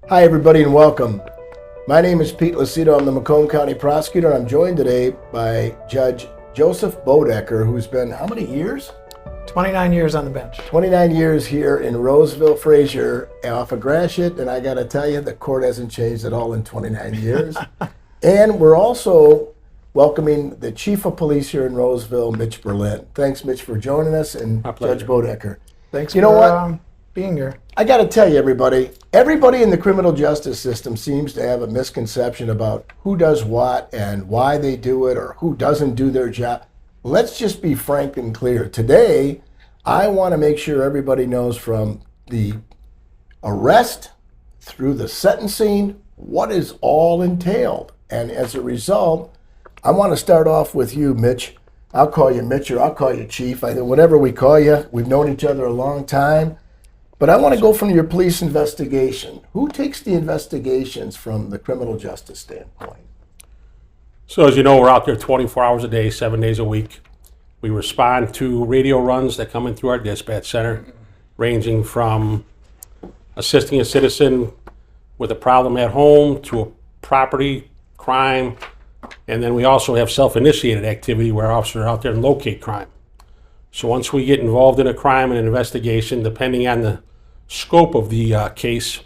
Hi, everybody, and welcome. My name is Pete Lucido. I'm the Macomb County prosecutor, and I'm joined today by Judge Joseph Boedeker, who's been how many years? 29 years on the bench. 29 years here in Roseville, Fraser, off of Gratiot, and I got to tell you, the court hasn't changed at all in 29 years. And we're also welcoming the Chief of Police here in Roseville, Mitch Berlin. Thanks, Mitch, for joining us, and Judge Boedeker. Thanks You for know what? being here. I got to tell you, everybody in the criminal justice system seems to have a misconception about who does what and why they do it or who doesn't do their job. Let's just be frank and clear. Today, I want to make sure everybody knows from the arrest through the sentencing what is all entailed. And as a result, I want to start off with you, Mitch. I'll call you Mitch or I'll call you Chief. Whatever we call you, we've known each other a long time. But I want to go from your police investigation. Who takes the investigations from the criminal justice standpoint? So as you know, we're out there 24 hours a day, 7 days a week. We respond to radio runs that come in through our dispatch center, ranging from assisting a citizen with a problem at home to a property crime. And then we also have self-initiated activity where officers are out there and locate crime. So once we get involved in a crime and an investigation, depending on the scope of the case,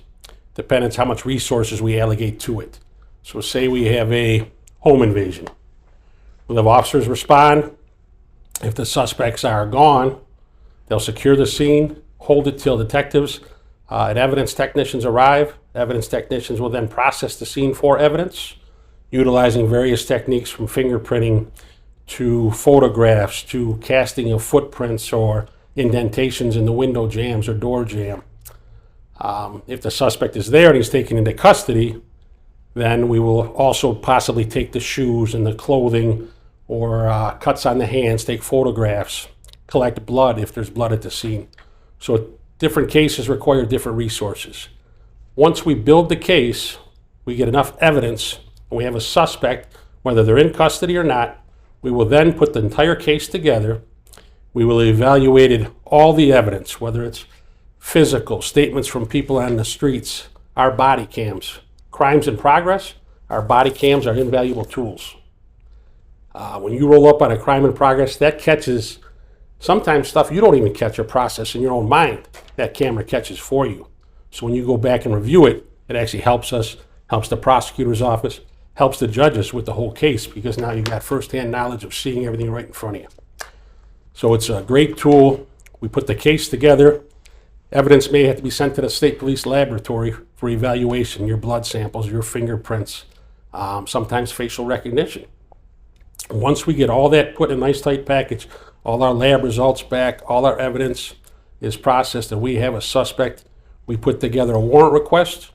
depends how much resources we allocate to it. So say we have a home invasion. We'll have officers respond. If the suspects are gone, they'll secure the scene, hold it till detectives and evidence technicians arrive. Evidence technicians will then process the scene for evidence, utilizing various techniques from fingerprinting to photographs to casting of footprints or indentations in the window jambs or door jamb. If the suspect is there and he's taken into custody, then we will also possibly take the shoes and the clothing or cuts on the hands, take photographs, collect blood if there's blood at the scene. So different cases require different resources. Once we build the case, we get enough evidence, and we have a suspect, whether they're in custody or not, we will then put the entire case together. We will evaluate all the evidence, whether it's physical, statements from people on the streets, our body cams. Crimes in progress, our body cams are invaluable tools. When you roll up on a crime in progress, that catches sometimes stuff you don't even catch or process in your own mind. That camera catches for you. So when you go back and review it, it actually helps us, helps the prosecutor's office, helps the judges with the whole case, because now you've got firsthand knowledge of seeing everything right in front of you. So it's a great tool. We put the case together. Evidence may have to be sent to the state police laboratory for evaluation, your blood samples, your fingerprints, sometimes facial recognition. Once we get all that put in a nice tight package, all our lab results back, all our evidence is processed, and we have a suspect, we put together a warrant request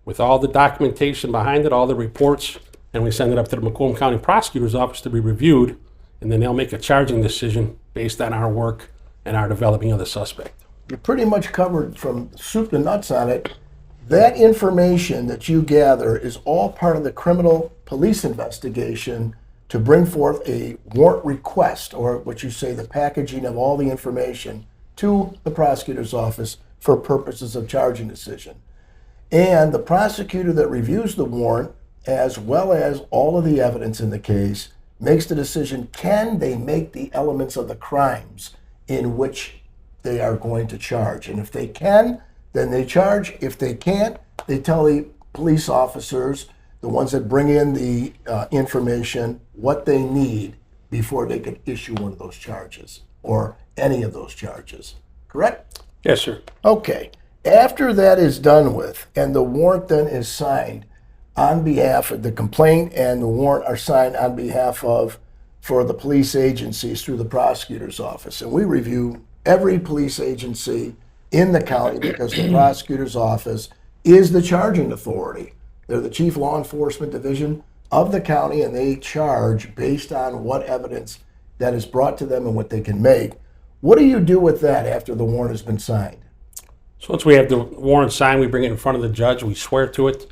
with all the documentation behind it, all the reports, and we send it up to the Macomb County prosecutor's office to be reviewed, and then they'll make a charging decision based on our work and our developing of the suspect. You pretty much covered from soup to nuts on it. That information that you gather is all part of the criminal police investigation to bring forth a warrant request, or what you say, the packaging of all the information to the prosecutor's office for purposes of charging decision. And the prosecutor that reviews the warrant, as well as all of the evidence in the case, makes the decision, can they make the elements of the crimes in which they are going to charge? And if they can, then they charge. If they can't, they tell the police officers, the ones that bring in the information, what they need before they can issue one of those charges or any of those charges. Correct? Yes, sir. Okay. After that is done with, and the warrant then is signed on behalf of the complaint, and the warrant are signed on behalf of, for the police agencies through the prosecutor's office. And we review every police agency in the county because the prosecutor's office is the charging authority. They're the chief law enforcement division of the county, and they charge based on what evidence that is brought to them and what they can make. What do you do with that after the warrant has been signed? So once we have the warrant signed, we bring it in front of the judge, we swear to it,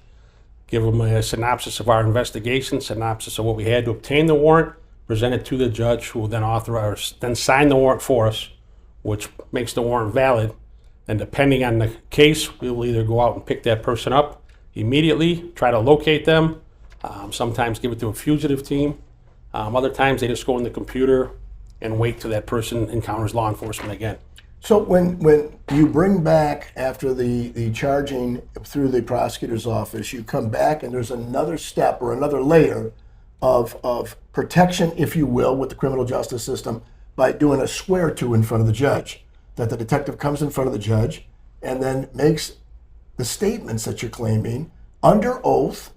give them a synopsis of our investigation, synopsis of what we had to obtain the warrant, present it to the judge, who will then authorize, then sign the warrant for us, which makes the warrant valid. And depending on the case, we will either go out and pick that person up immediately, try to locate them, sometimes give it to a fugitive team. Other times they just go in the computer and wait till that person encounters law enforcement again. So when you bring back after the charging through the prosecutor's office, you come back and there's another step or another layer of protection, if you will, with the criminal justice system by doing a swear-to in front of the judge. That the detective comes in front of the judge and then makes the statements that you're claiming under oath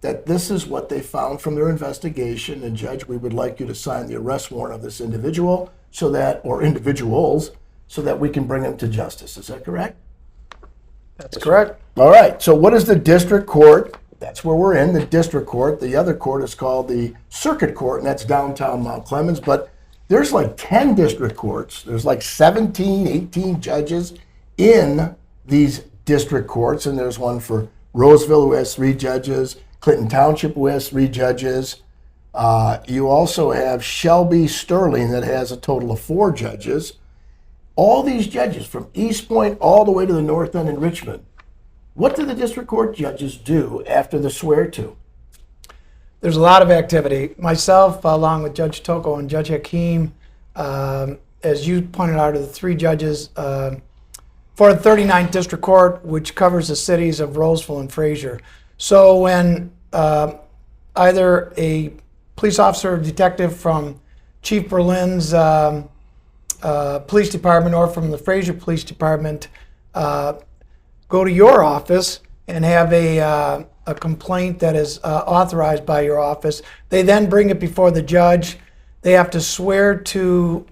that this is what they found from their investigation, and Judge, we would like you to sign the arrest warrant of this individual so that, or individuals, so that we can bring them to justice. Is that correct? That's correct. All right, so what is the district court? That's where we're in, the district court. The other court is called the circuit court, and that's downtown Mount Clemens, but there's like 10 district courts. There's like 17, 18 judges in these district courts, and there's one for Roseville who has 3 judges, Clinton Township who has 3 judges. You also have Shelby Sterling that has a total of 4 judges. All these judges from East Point all the way to the north end in Richmond. What do the district court judges do after the swear-to? There's a lot of activity. Myself, along with Judge Toko and Judge Hakeem, as you pointed out, are the 3 judges for the 39th District Court, which covers the cities of Roseville and Fraser. So when either a police officer or detective from Chief Berlin's police department or from the Fraser Police Department go to your office and have a complaint that is authorized by your office, they then bring it before the judge. They have to swear to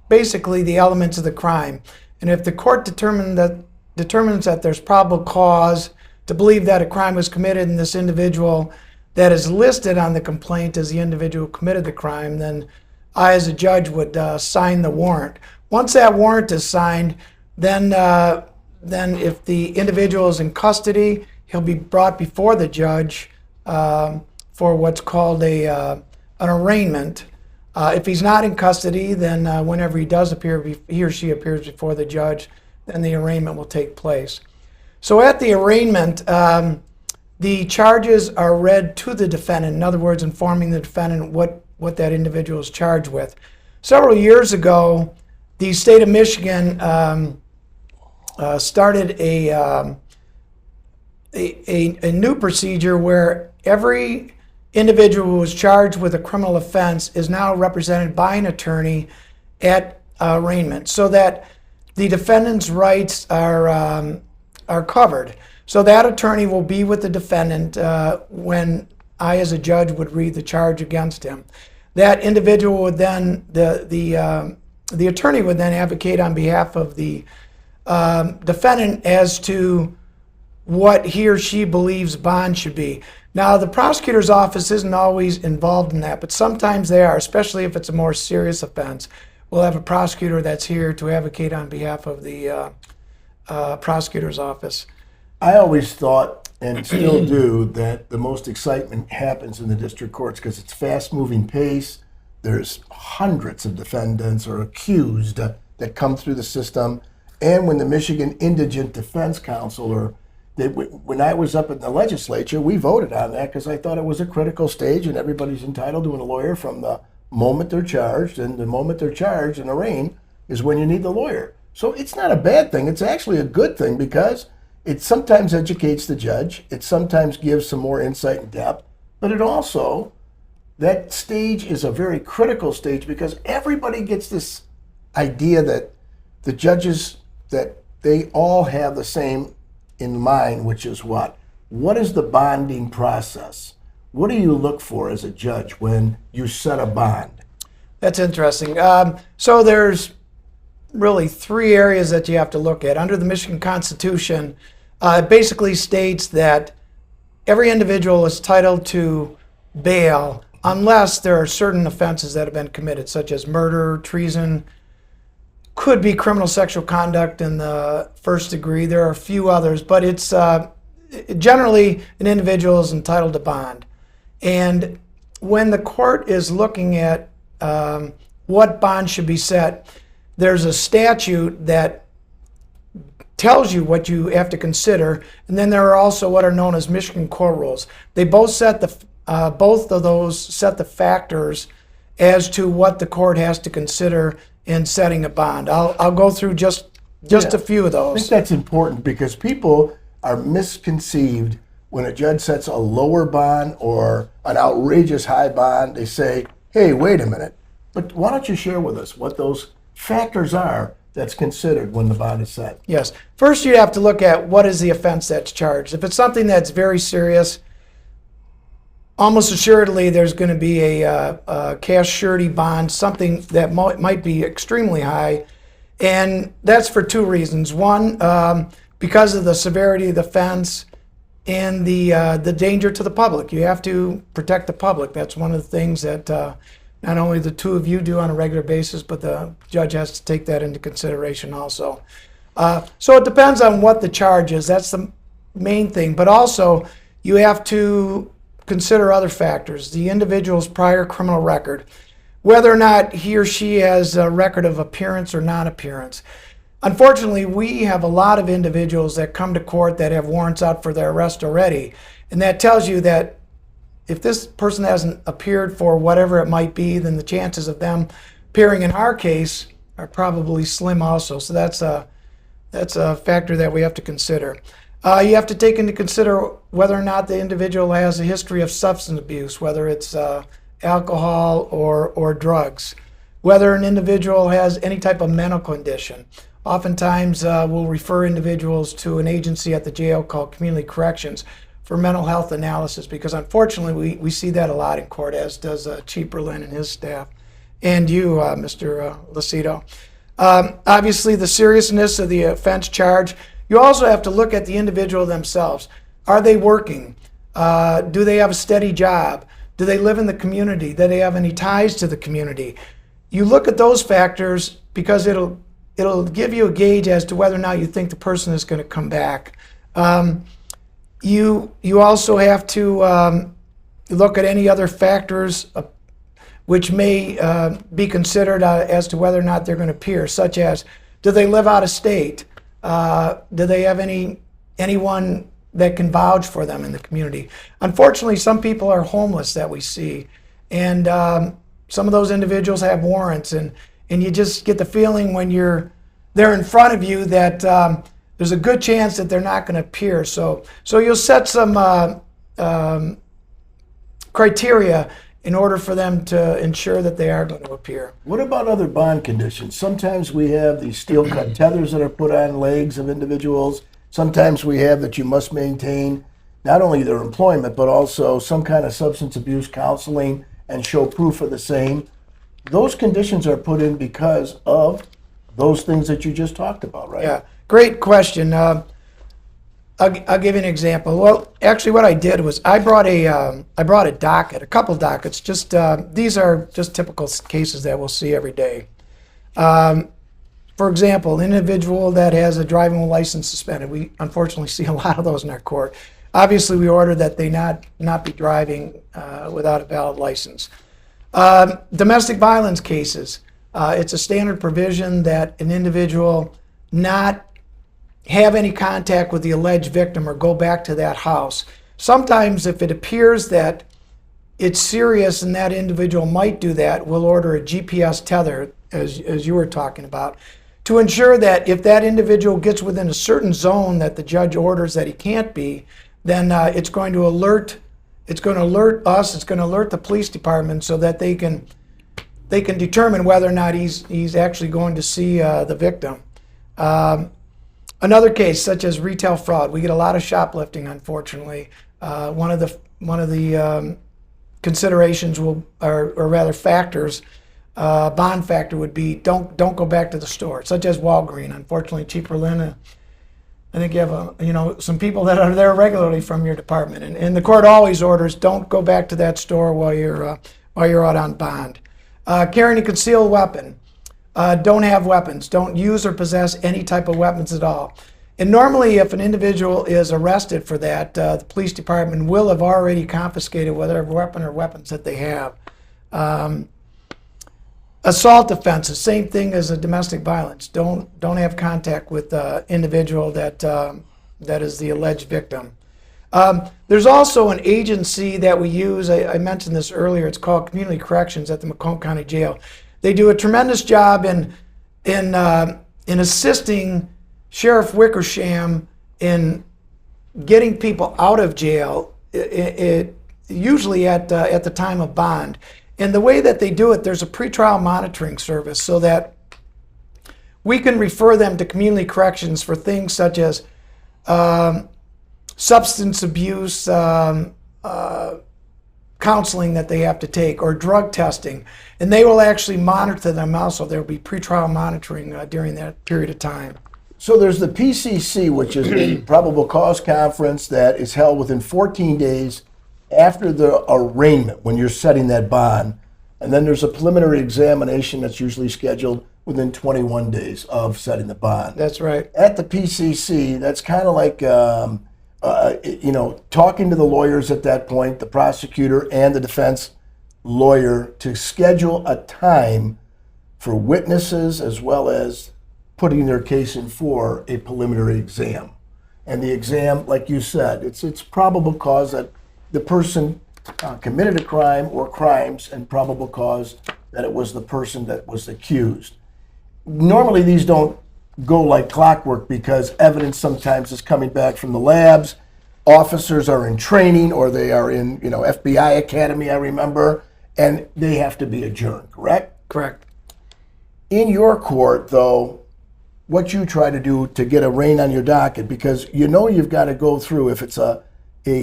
basically the elements of the crime. And if the court determines that there's probable cause to believe that a crime was committed and this individual that is listed on the complaint as the individual who committed the crime, then I as a judge would sign the warrant. Once that warrant is signed, then if the individual is in custody, he'll be brought before the judge for what's called an arraignment. If he's not in custody, then whenever he does appear, he or she appears before the judge, then the arraignment will take place. So at the arraignment, the charges are read to the defendant, in other words, informing the defendant what that individual is charged with. Several years ago, the state of Michigan started a new procedure where every individual who is charged with a criminal offense is now represented by an attorney at arraignment, so that the defendant's rights are covered. So that attorney will be with the defendant when I, as a judge, would read the charge against him. That individual would then, the attorney would then advocate on behalf of the defendant as to what he or she believes bond should be. Now, the prosecutor's office isn't always involved in that, but sometimes they are, especially if it's a more serious offense. We'll have a prosecutor that's here to advocate on behalf of the prosecutor's office. I always thought, and still do, that the most excitement happens in the district courts because it's fast-moving pace. There's hundreds of defendants or accused that come through the system. And when the Michigan Indigent Defense Council, when I was up in the legislature, we voted on that because I thought it was a critical stage and everybody's entitled to a lawyer from the moment they're charged. And the moment they're charged and arraigned is when you need the lawyer. So it's not a bad thing. It's actually a good thing because it sometimes educates the judge. It sometimes gives some more insight and depth. But it also, that stage is a very critical stage because everybody gets this idea that the judges, that they all have the same in mind, which is what? What is the bonding process? What do you look for as a judge when you set a bond? That's interesting. So there's really 3 areas that you have to look at. Under the Michigan Constitution, it basically states that every individual is entitled to bail unless there are certain offenses that have been committed, such as murder, treason, could be criminal sexual conduct in the first degree. There are a few others, but it's generally an individual is entitled to bond. And when the court is looking at what bond should be set, there's a statute that tells you what you have to consider. And then there are also what are known as Michigan core rules. They both set both of those set the factors as to what the court has to consider in setting a bond. I'll go through just a few of I those. think that's important because people are misconceived when a judge sets a lower bond or an outrageous high bond. They say, hey, wait a minute, but why don't you share with us what those factors are that's considered when the bond is set? Yes. First, you have to look at what is the offense that's charged. If it's something that's very serious, almost assuredly there's going to be a cash surety bond, something that might be extremely high. And that's for two reasons. One, because of the severity of the offense and the danger to the public. You have to protect the public. That's one of the things that not only the two of you do on a regular basis, but the judge has to take that into consideration also. So it depends on what the charge is. That's the main thing. But also, you have to consider other factors. The individual's prior criminal record, whether or not he or she has a record of appearance or non-appearance. Unfortunately, we have a lot of individuals that come to court that have warrants out for their arrest already. And that tells you that if this person hasn't appeared for whatever it might be, then the chances of them appearing in our case are probably slim also. So that's a factor that we have to consider. You have to take into consider whether or not the individual has a history of substance abuse, whether it's alcohol or drugs, whether an individual has any type of mental condition. Oftentimes, we'll refer individuals to an agency at the jail called Community Corrections for mental health analysis, because unfortunately we see that a lot in court, as does Chief Berlin and his staff, and you, Mr. Lucido. Obviously, the seriousness of the offense charge. You also have to look at the individual themselves. Are they working? Do they have a steady job? Do they live in the community? Do they have any ties to the community? You look at those factors because it'll give you a gauge as to whether or not you think the person is going to come back. You also have to look at any other factors which may be considered as to whether or not they're going to appear, such as, do they live out of state? Do they have anyone that can vouch for them in the community? Unfortunately, some people are homeless that we see, and some of those individuals have warrants, and you just get the feeling when they're in front of you that there's a good chance that they're not going to appear. So you'll set some criteria in order for them to ensure that they are going to appear. What about other bond conditions? Sometimes we have these steel-cut tethers that are put on legs of individuals. Sometimes we have that you must maintain not only their employment, but also some kind of substance abuse counseling and show proof of the same. Those conditions are put in because of those things that you just talked about, right? Yeah, great question. I'll give you an example. Well, actually, what I did was I brought a docket, a couple dockets. Just these are just typical cases that we'll see every day. For example, an individual that has a driving license suspended. We unfortunately see a lot of those in our court. Obviously, we order that they not be driving without a valid license. Domestic violence cases. It's a standard provision that an individual not have any contact with the alleged victim or go back to that house. Sometimes if it appears that it's serious and that individual might do that, we'll order a GPS tether, as you were talking about, to ensure that if that individual gets within a certain zone that the judge orders that he can't be, then it's going to alert us, it's going to alert the police department so that they can determine whether or not he's actually going to see the victim. Another case, such as retail fraud, we get a lot of shoplifting. Unfortunately, one of the considerations or rather factors, bond factor would be don't go back to the store, such as Walgreens. Unfortunately, Chief Berlin, I think you have some people that are there regularly from your department, and the court always orders don't go back to that store while you're out on bond. Carrying a concealed weapon. Don't have weapons. Don't use or possess any type of weapons at all. And normally, if an individual is arrested for that, the police department will have already confiscated whatever weapon or weapons that they have. Assault offenses, same thing as a domestic violence. Don't have contact with the individual that is the alleged victim. There's also an agency that we use. I mentioned this earlier. It's called Community Corrections at the Macomb County Jail. They do a tremendous job in assisting Sheriff Wickersham in getting people out of jail. Usually at the time of bond. And the way that they do it, there's a pretrial monitoring service so that we can refer them to community corrections for things such as substance abuse counseling that they have to take, or drug testing. And they will actually monitor them also. There will be pretrial monitoring during that period of time. So there's the PCC, which is a probable cause conference that is held within 14 days after the arraignment, when you're setting that bond. And then there's a preliminary examination that's usually scheduled within 21 days of setting the bond. That's right. At the PCC, that's kind of like, talking to the lawyers at that point, the prosecutor and the defense lawyer, to schedule a time for witnesses as well as putting their case in for a preliminary exam. And the exam, like you said, it's probable cause that the person committed a crime or crimes, and probable cause that it was the person that was accused. Normally these don't go like clockwork because evidence sometimes is coming back from the labs. Officers are in training, or they are in, FBI Academy, I remember, and they have to be adjourned, correct? Correct. In your court, though, what you try to do to get a rein on your docket, because you've got to go through, if it's a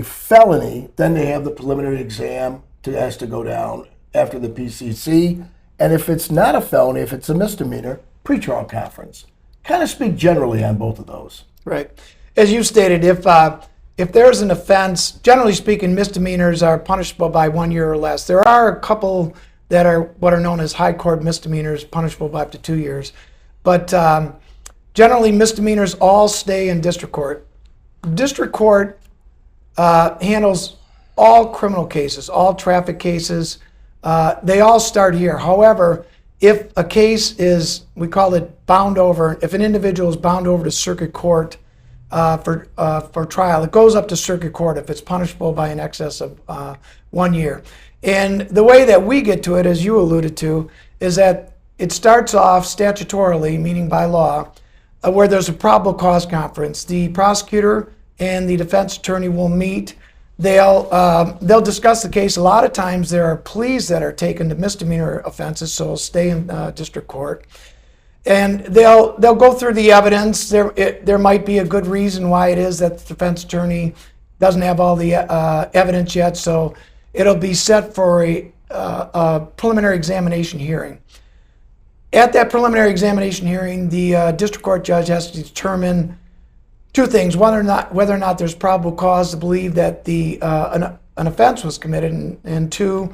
felony, then they have the preliminary exam has to go down after the PCC. And if it's not a felony, if it's a misdemeanor, pretrial conference. Kind of speak generally on both of those. Right. As you stated, if there's an offense, generally speaking, misdemeanors are punishable by 1 year or less. There are a couple that are what are known as high court misdemeanors, punishable by up to 2 years. But generally, misdemeanors all stay in district court. District court handles all criminal cases, all traffic cases. They all start here. However, if a case is, we call it bound over, if an individual is bound over to circuit court for trial, it goes up to circuit court if it's punishable by an excess of 1 year. And the way that we get to it, as you alluded to, is that it starts off statutorily, meaning by law, where there's a probable cause conference. The prosecutor and the defense attorney will meet. They'll discuss the case. A lot of times there are pleas that are taken to misdemeanor offenses, so it'll stay in district court. And they'll go through the evidence. There might be a good reason why it is that the defense attorney doesn't have all the evidence yet, so it'll be set for a preliminary examination hearing. At that preliminary examination hearing, the district court judge has to determine two things: whether or not there's probable cause to believe that an offense was committed, and two,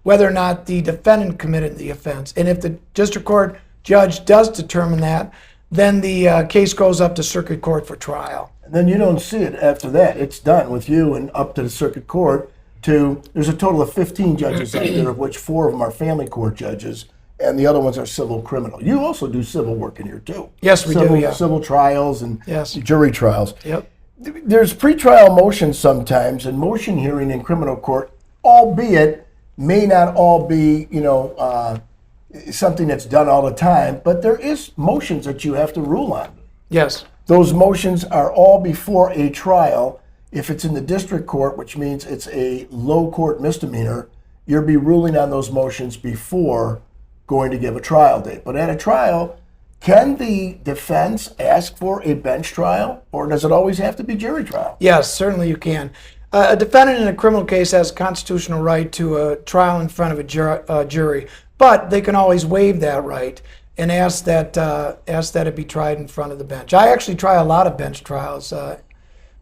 whether or not the defendant committed the offense. And if the district court judge does determine that, then the case goes up to circuit court for trial. And then you don't see it after that. It's done with you and up to the circuit court. There's a total of 15 judges out there, of which 4 of them are family court judges, and the other ones are civil criminal. You also do civil work in here too. Yes, we do, yeah. Civil trials and Yes. jury trials. Yep. There's pretrial motions sometimes, and motion hearing in criminal court, albeit may not all be, something that's done all the time, but there is motions that you have to rule on. Yes. Those motions are all before a trial. If it's in the district court, which means it's a low court misdemeanor, you'll be ruling on those motions before going to give a trial date. But at a trial, can the defense ask for a bench trial, or does it always have to be jury trial? Yes, certainly you can. A defendant in a criminal case has a constitutional right to a trial in front of a jury, but they can always waive that right and ask that it be tried in front of the bench. I actually try a lot of bench trials,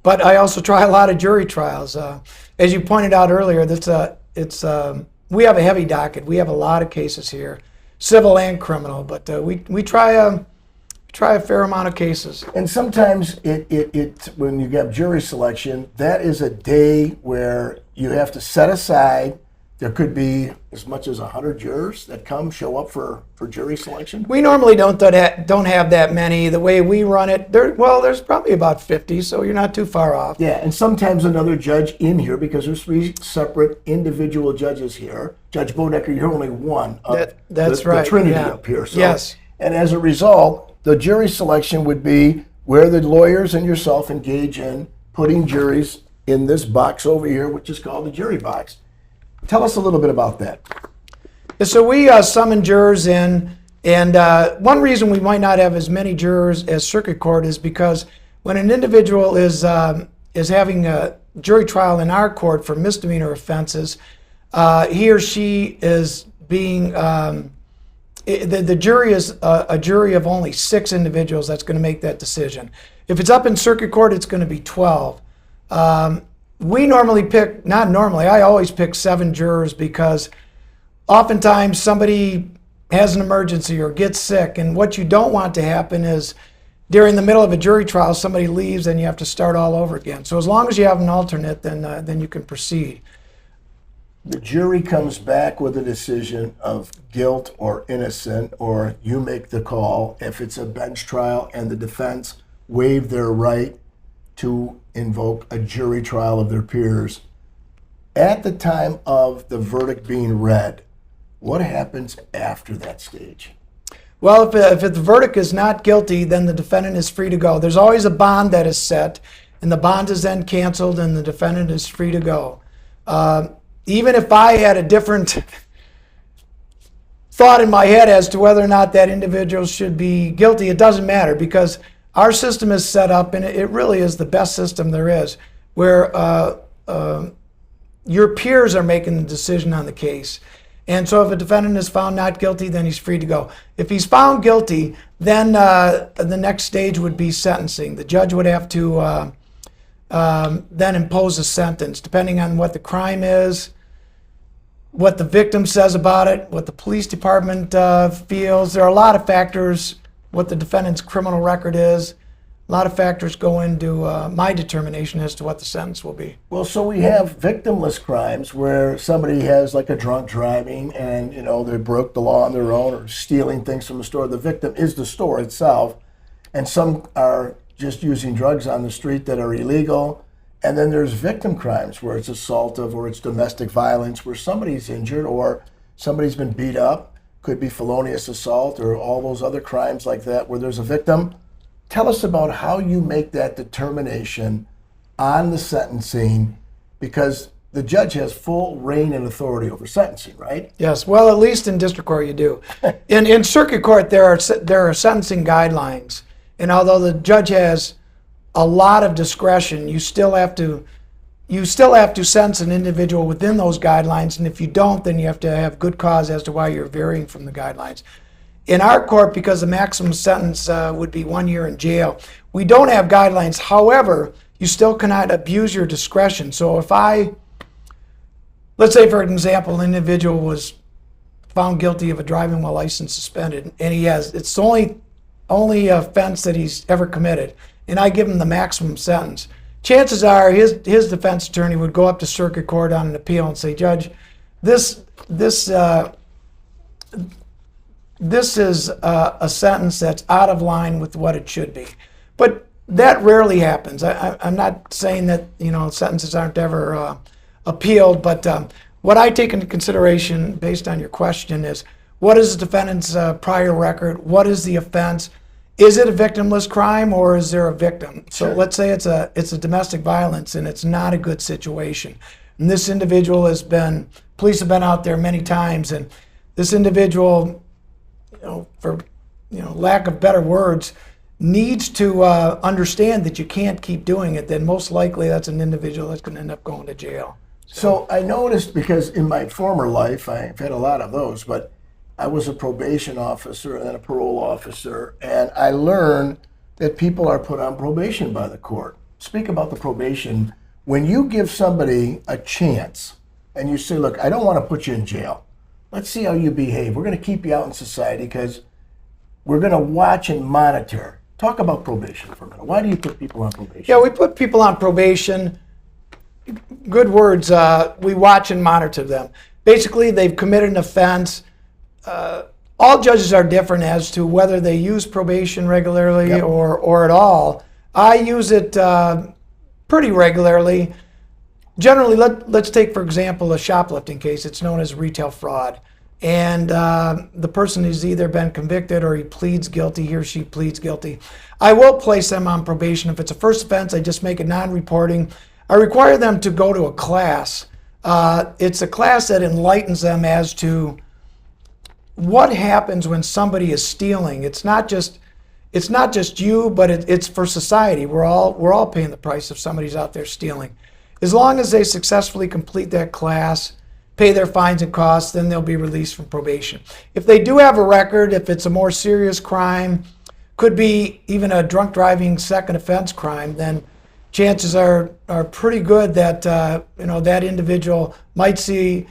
but I also try a lot of jury trials. As you pointed out earlier, we have a heavy docket. We have a lot of cases here, civil and criminal, but we try a fair amount of cases. And sometimes when you get jury selection, that is a day where you have to set aside there could be as much as 100 jurors that show up for jury selection? We normally don't have that many. The way we run it, there's probably about 50, so you're not too far off. Yeah, and sometimes another judge in here, because there's 3 separate individual judges here. Judge Boedeker, you're only one of that's the right. trinity Yeah. up here. So, Yes. And as a result, the jury selection would be where the lawyers and yourself engage in putting juries in this box over here, which is called the jury box. Tell us a little bit about that. So we summon jurors in, and one reason we might not have as many jurors as circuit court is because when an individual is having a jury trial in our court for misdemeanor offenses, he or she is being the jury is a jury of only 6 individuals that's going to make that decision. If it's up in circuit court, it's going to be 12. We normally pick, not normally, I always pick 7 jurors because oftentimes somebody has an emergency or gets sick, and what you don't want to happen is during the middle of a jury trial, somebody leaves and you have to start all over again. So as long as you have an alternate, then you can proceed. The jury comes back with a decision of guilt or innocent, or you make the call. If it's a bench trial and the defense waive their right to invoke a jury trial of their peers, at the time of the verdict being read, what happens after that stage? Well, if the verdict is not guilty, then the defendant is free to go. There's always a bond that is set, and the bond is then canceled, and the defendant is free to go. Even if I had a different thought in my head as to whether or not that individual should be guilty, it doesn't matter, because our system is set up, and it really is the best system there is, where your peers are making the decision on the case. And so if a defendant is found not guilty, then he's free to go. If he's found guilty, then the next stage would be sentencing. The judge would have to then impose a sentence, depending on what the crime is, what the victim says about it, what the police department feels. There are a lot of factors, what the defendant's criminal record is. A lot of factors go into my determination as to what the sentence will be. Well, so we have victimless crimes where somebody has like a drunk driving and, they broke the law on their own or stealing things from the store. The victim is the store itself. And some are just using drugs on the street that are illegal. And then there's victim crimes where it's assaultive or it's domestic violence where somebody's injured or somebody's been beat up. Could be felonious assault or all those other crimes like that where there's a victim. Tell us about how you make that determination on the sentencing, because the judge has full reign and authority over sentencing, right? Yes, well, at least in district court you do. In circuit court, there are sentencing guidelines, and although the judge has a lot of discretion, you still have to sentence an individual within those guidelines, and if you don't, then you have to have good cause as to why you're varying from the guidelines. In our court, because the maximum sentence would be 1 year in jail, we don't have guidelines. However, you still cannot abuse your discretion. So if let's say for example, an individual was found guilty of a driving while license suspended, and it's the only offense that he's ever committed, and I give him the maximum sentence, chances are his defense attorney would go up to circuit court on an appeal and say, Judge, this is a sentence that's out of line with what it should be. But that rarely happens. I'm not saying that sentences aren't ever appealed, but what I take into consideration based on your question is, what is the defendant's prior record? What is the offense? Is it a victimless crime or is there a victim? So Sure. let's say it's a domestic violence and it's not a good situation. And this individual police have been out there many times, and this individual, for lack of better words, needs to understand that you can't keep doing it, then most likely that's an individual that's going to end up going to jail. So I noticed, because in my former life, I've had a lot of those, but I was a probation officer and then a parole officer, and I learned that people are put on probation by the court. Speak about the probation. When you give somebody a chance and you say, look, I don't want to put you in jail. Let's see how you behave. We're going to keep you out in society because we're going to watch and monitor. Talk about probation for a minute. Why do you put people on probation? Yeah, we put people on probation. Good words. We watch and monitor them. basically they've committed an offense. All judges are different as to whether they use probation regularly Yep. or at all. I use it pretty regularly. Generally, let's take, for example, a shoplifting case. It's known as retail fraud. And the person has either been convicted or he or she pleads guilty. I will place them on probation. If it's a first offense, I just make it non-reporting. I require them to go to a class. It's a class that enlightens them as to what happens when somebody is stealing. It's not just you, but it's for society. We're all paying the price if somebody's out there stealing. As long as they successfully complete that class, pay their fines and costs, then they'll be released from probation. If they do have a record, if it's a more serious crime, could be even a drunk driving second offense crime, then chances are pretty good that that individual might see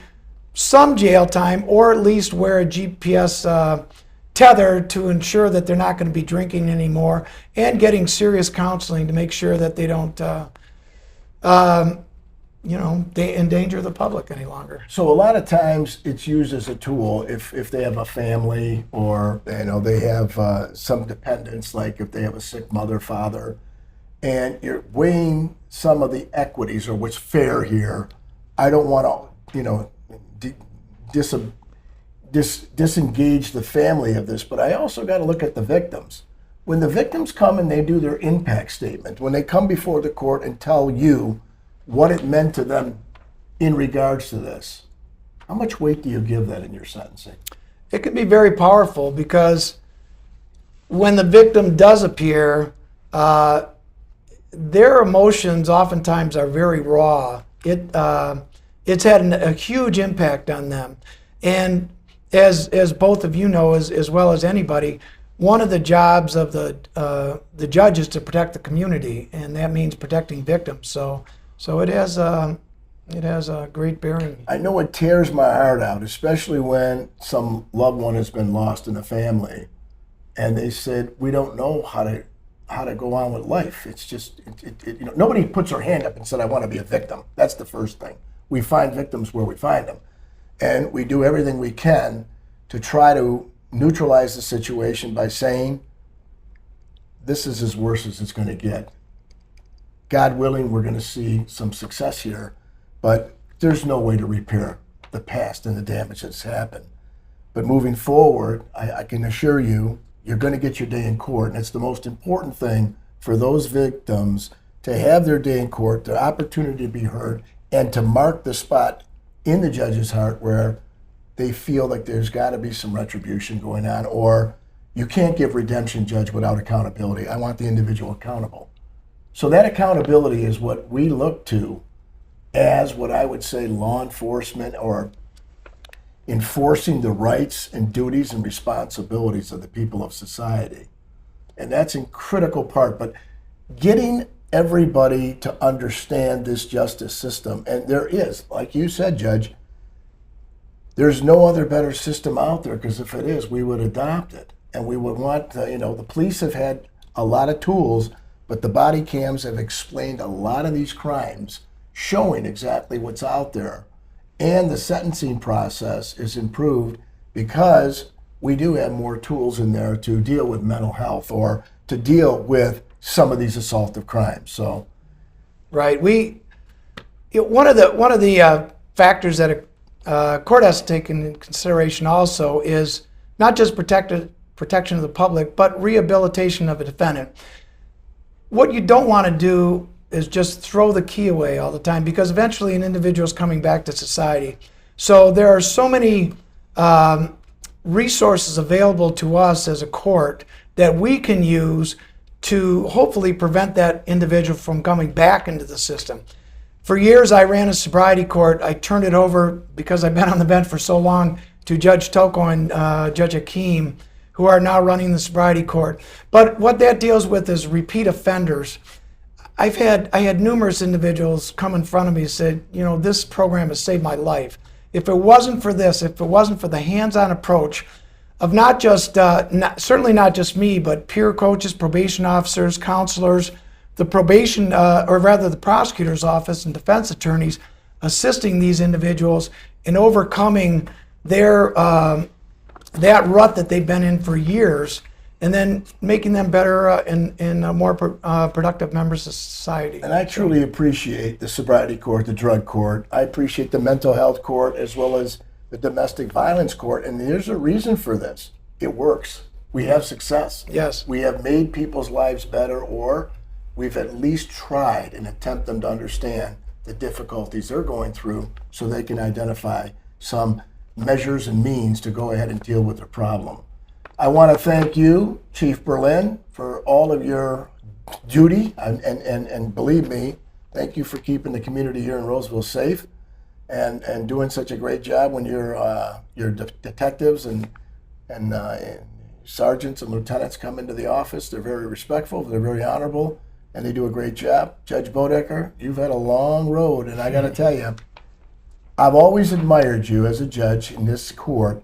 some jail time, or at least wear a GPS tether to ensure that they're not going to be drinking anymore, and getting serious counseling to make sure that they don't they endanger the public any longer. So a lot of times it's used as a tool if they have a family, or they have some dependents, like if they have a sick mother, father, and you're weighing some of the equities or what's fair here. I don't want to disengage the family of this, but I also got to look at the victims. When the victims come and they do their impact statement, when they come before the court and tell you what it meant to them in regards to this, how much weight do you give that in your sentencing? It can be very powerful, because when the victim does appear, their emotions oftentimes are very raw. It's had a huge impact on them. And as both of you know, as well as anybody, one of the jobs of the judge is to protect the community, and that means protecting victims. So it has a great bearing. I know it tears my heart out, especially when some loved one has been lost in the family, and they said, we don't know how to go on with life. It's just nobody puts their hand up and said, I want to be a victim. That's the first thing. We find victims where we find them, and we do everything we can to try to neutralize the situation by saying, this is as worse as it's going to get. God willing, we're going to see some success here, but there's no way to repair the past and the damage that's happened. But moving forward, I can assure you, you're going to get your day in court, and it's the most important thing for those victims to have their day in court, the opportunity to be heard, and to mark the spot in the judge's heart where they feel like there's got to be some retribution going on, or you can't give redemption, judge, without accountability. I want the individual accountable. So that accountability is what we look to as what I would say law enforcement, or enforcing the rights and duties and responsibilities of the people of society. And that's a critical part. But getting everybody to understand this justice system, and there is, like you said, Judge, there's no other better system out there, because if it is, we would adopt it. And we would want, the police have had a lot of tools, but the body cams have explained a lot of these crimes, showing exactly what's out there. And the sentencing process is improved because we do have more tools in there to deal with mental health, or to deal with some of these assaultive crimes. So, right, one of the factors that a court has to take into consideration also is not just protection of the public, but rehabilitation of a defendant. What you don't want to do is just throw the key away all the time, because eventually an individual is coming back to society. So there are so many resources available to us as a court that we can use to hopefully prevent that individual from coming back into the system. For years, I ran a sobriety court. I turned it over, because I've been on the bench for so long, to Judge Toko and Judge Hakeem, who are now running the sobriety court. But what that deals with is repeat offenders. I had numerous individuals come in front of me and said, this program has saved my life. If it wasn't for this, if it wasn't for the hands-on approach of not just, certainly not just me, but peer coaches, probation officers, counselors, the probation, or rather the prosecutor's office and defense attorneys, assisting these individuals in overcoming their that rut that they've been in for years, and then making them better and more productive members of society. And I truly appreciate the sobriety court, the drug court. I appreciate the mental health court as well as the domestic violence court. And there's a reason for this. It works. We have success. Yes. We have made people's lives better, or we've at least tried and attempt them to understand the difficulties they're going through so they can identify some measures and means to go ahead and deal with their problem. I want to thank you, Chief Berlin, for all of your duty, and believe me, thank you for keeping the community here in Roseville safe and doing such a great job when your detectives and sergeants and lieutenants come into the office. They're very respectful, they're very honorable, and they do a great job. Judge Boedeker, you've had a long road, and I got to tell you, I've always admired you as a judge in this court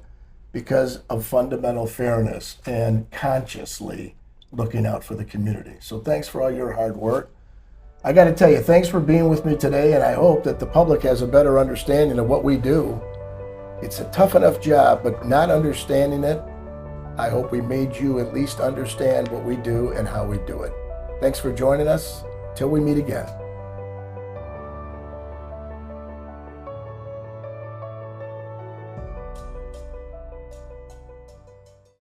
because of fundamental fairness and consciously looking out for the community. So thanks for all your hard work. I got to tell you, thanks for being with me today, and I hope that the public has a better understanding of what we do. It's a tough enough job, but not understanding it, I hope we made you at least understand what we do and how we do it. Thanks for joining us. Till we meet again.